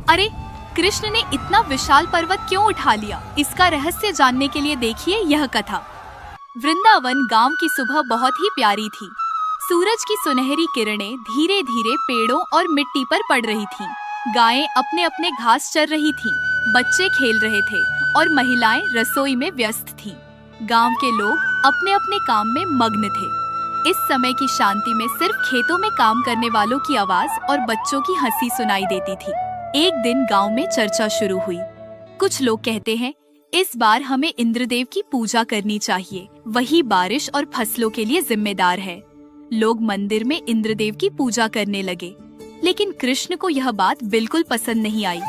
अरे, कृष्ण ने इतना विशाल पर्वत क्यों उठा लिया? इसका रहस्य जानने के लिए देखिए यह कथा। वृंदावन गांव की सुबह बहुत ही प्यारी थी। सूरज की सुनहरी किरणें धीरे धीरे पेड़ों और मिट्टी पर पड़ रही थीं। गायें अपने अपने घास चर रही थीं, बच्चे खेल रहे थे और महिलाएं रसोई में व्यस्त थीं। गांव के लोग अपने अपने काम में मग्न थे। इस समय की शांति में सिर्फ खेतों में काम करने वालों की आवाज और बच्चों की हंसी सुनाई देती थी। एक दिन गांव में चर्चा शुरू हुई। कुछ लोग कहते हैं, इस बार हमें इंद्रदेव की पूजा करनी चाहिए, वही बारिश और फसलों के लिए जिम्मेदार है। लोग मंदिर में इंद्रदेव की पूजा करने लगे, लेकिन कृष्ण को यह बात बिल्कुल पसंद नहीं आई।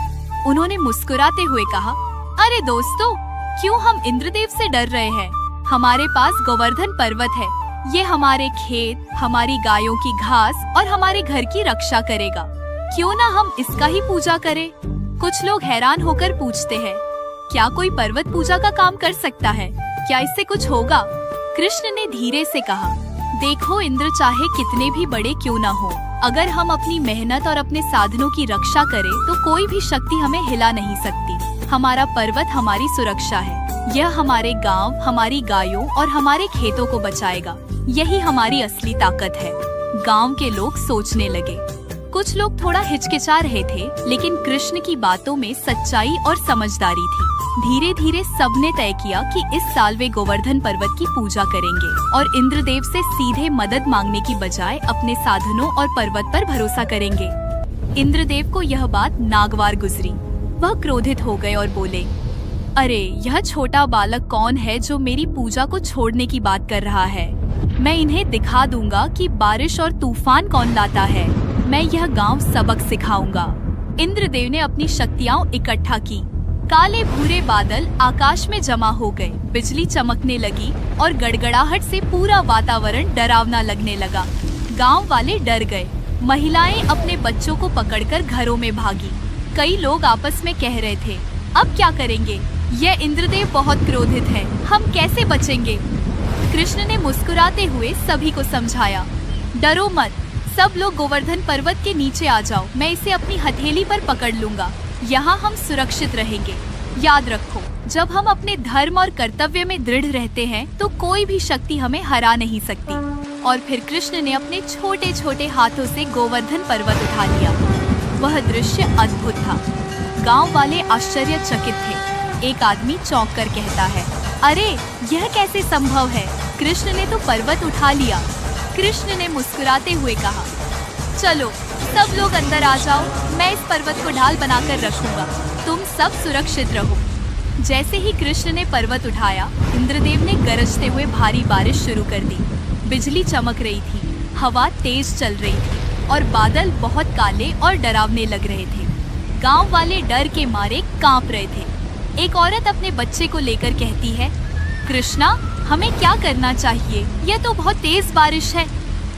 उन्होंने मुस्कुराते हुए कहा, अरे दोस्तों, क्यों हम इंद्रदेव से डर रहे हैं? हमारे पास गोवर्धन पर्वत है। ये हमारे खेत, हमारी गायों की घास और हमारे घर की रक्षा करेगा। क्यों ना हम इसका ही पूजा करें? कुछ लोग हैरान होकर पूछते हैं, क्या कोई पर्वत पूजा का काम कर सकता है? क्या इससे कुछ होगा? कृष्ण ने धीरे से कहा, देखो, इंद्र चाहे कितने भी बड़े क्यों ना हो, अगर हम अपनी मेहनत और अपने साधनों की रक्षा करें तो कोई भी शक्ति हमें हिला नहीं सकती। हमारा पर्वत हमारी सुरक्षा है। यह हमारे गांव, हमारी गायों और हमारे खेतों को बचाएगा। यही हमारी असली ताकत है। गांव के लोग सोचने लगे। कुछ लोग थोड़ा हिचकिचा रहे थे, लेकिन कृष्ण की बातों में सच्चाई और समझदारी थी। धीरे धीरे सबने तय किया कि इस साल वे गोवर्धन पर्वत की पूजा करेंगे और इंद्रदेव से सीधे मदद मांगने की बजाय अपने साधनों और पर्वत पर भरोसा करेंगे। इंद्रदेव को यह बात नागवार गुजरी। वह क्रोधित हो गए और बोले, अरे, यह छोटा बालक कौन है जो मेरी पूजा को छोड़ने की बात कर रहा है? मैं इन्हें दिखा दूंगा कि बारिश और तूफान कौन लाता है। मैं यह गांव सबक सिखाऊंगा। इंद्रदेव ने अपनी शक्तियां इकट्ठा की। काले भूरे बादल आकाश में जमा हो गए, बिजली चमकने लगी और गड़गड़ाहट से पूरा वातावरण डरावना लगने लगा। गांव वाले डर गए। महिलाएं अपने बच्चों को पकड़कर घरों में भागी। कई लोग आपस में कह रहे थे, अब क्या करेंगे? यह इंद्रदेव बहुत क्रोधित है, हम कैसे बचेंगे? कृष्ण ने मुस्कुराते हुए सभी को समझाया, डरो मत, सब लोग गोवर्धन पर्वत के नीचे आ जाओ। मैं इसे अपनी हथेली पर पकड़ लूंगा। यहाँ हम सुरक्षित रहेंगे। याद रखो, जब हम अपने धर्म और कर्तव्य में दृढ़ रहते हैं तो कोई भी शक्ति हमें हरा नहीं सकती। और फिर कृष्ण ने अपने छोटे छोटे हाथों से गोवर्धन पर्वत उठा लिया। वह दृश्य अद्भुत था। गांव वाले आश्चर्यचकित थे। एक आदमी चौंक कर कहता है, अरे, यह कैसे संभव है? कृष्ण ने तो पर्वत उठा लिया। कृष्ण ने मुस्कुराते हुए कहा, चलो सब लोग अंदर आ जाओ, मैं इस पर्वत को ढाल बनाकर रखूंगा। तुम सब सुरक्षित रहो। जैसे ही कृष्ण ने पर्वत उठाया, इंद्रदेव ने गरजते हुए भारी बारिश शुरू कर दी। बिजली चमक रही थी, हवा तेज चल रही थी और बादल बहुत काले और डरावने लग रहे थे। गांव वाले डर के मारे कांप रहे थे। एक औरत अपने बच्चे को लेकर कहती है, कृष्णा, हमें क्या करना चाहिए? यह तो बहुत तेज बारिश है।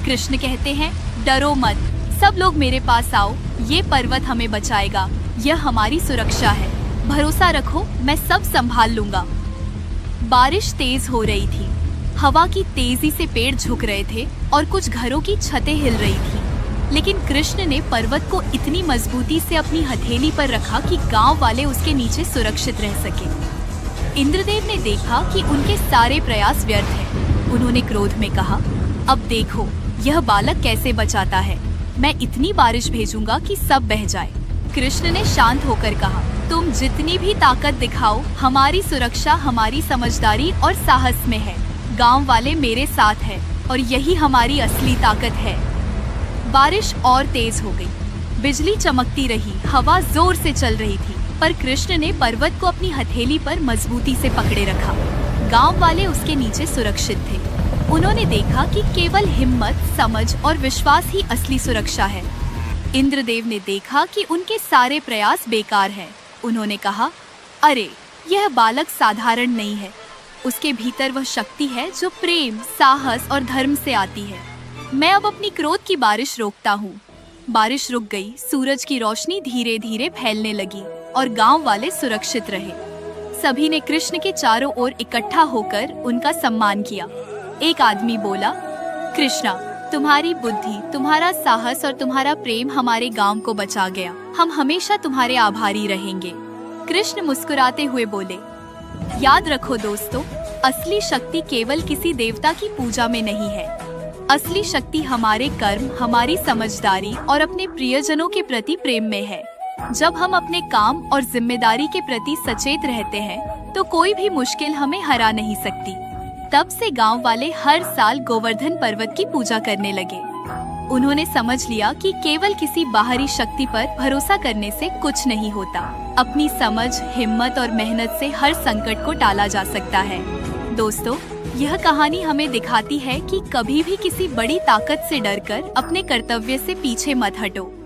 कृष्ण कहते हैं, डरो मत, सब लोग मेरे पास आओ। ये पर्वत हमें बचाएगा। यह हमारी सुरक्षा है। भरोसा रखो, मैं सब संभाल लूंगा। बारिश तेज हो रही थी। हवा की तेजी से पेड़ झुक रहे थे और कुछ घरों की छतें हिल रही थी। लेकिन कृष्ण ने पर्वत को इतनी मजबूती से अपनी हथेली पर रखा कि गांव वाले उसके नीचे सुरक्षित रह सके। इंद्रदेव ने देखा कि उनके सारे प्रयास व्यर्थ हैं। उन्होंने क्रोध में कहा, अब देखो, यह बालक कैसे बचाता है। मैं इतनी बारिश भेजूंगा कि सब बह जाए। कृष्ण ने शांत होकर कहा, तुम जितनी भी ताकत दिखाओ, हमारी सुरक्षा हमारी समझदारी और साहस में है। गांव वाले मेरे साथ हैं और यही हमारी असली ताकत है। बारिश और तेज हो गई। बिजली चमकती रही, हवा जोर से चल रही थी, पर कृष्ण ने पर्वत को अपनी हथेली पर मजबूती से पकड़े रखा। गांव वाले उसके नीचे सुरक्षित थे। उन्होंने देखा कि केवल हिम्मत, समझ और विश्वास ही असली सुरक्षा है। इंद्रदेव ने देखा कि उनके सारे प्रयास बेकार हैं। उन्होंने कहा, अरे, यह बालक साधारण नहीं है। उसके भीतर वह शक्ति है जो प्रेम, साहस और धर्म से आती है। मैं अब अपनी क्रोध की बारिश रोकता हूँ। बारिश रुक गई। सूरज की रोशनी धीरे धीरे फैलने लगी और गांव वाले सुरक्षित रहे। सभी ने कृष्ण के चारों ओर इकट्ठा होकर उनका सम्मान किया। एक आदमी बोला, कृष्णा, तुम्हारी बुद्धि, तुम्हारा साहस और तुम्हारा प्रेम हमारे गांव को बचा गया। हम हमेशा तुम्हारे आभारी रहेंगे। कृष्ण मुस्कुराते हुए बोले, याद रखो दोस्तों, असली शक्ति केवल किसी देवता की पूजा में नहीं है। असली शक्ति हमारे कर्म, हमारी समझदारी और अपने प्रियजनों के प्रति प्रेम में है। जब हम अपने काम और जिम्मेदारी के प्रति सचेत रहते हैं तो कोई भी मुश्किल हमें हरा नहीं सकती। तब से गांव वाले हर साल गोवर्धन पर्वत की पूजा करने लगे। उन्होंने समझ लिया कि केवल किसी बाहरी शक्ति पर भरोसा करने से कुछ नहीं होता। अपनी समझ, हिम्मत और मेहनत से हर संकट को टाला जा सकता है। दोस्तों, यह कहानी हमें दिखाती है कि कभी भी किसी बड़ी ताकत से डरकर अपने कर्तव्य से पीछे मत हटो।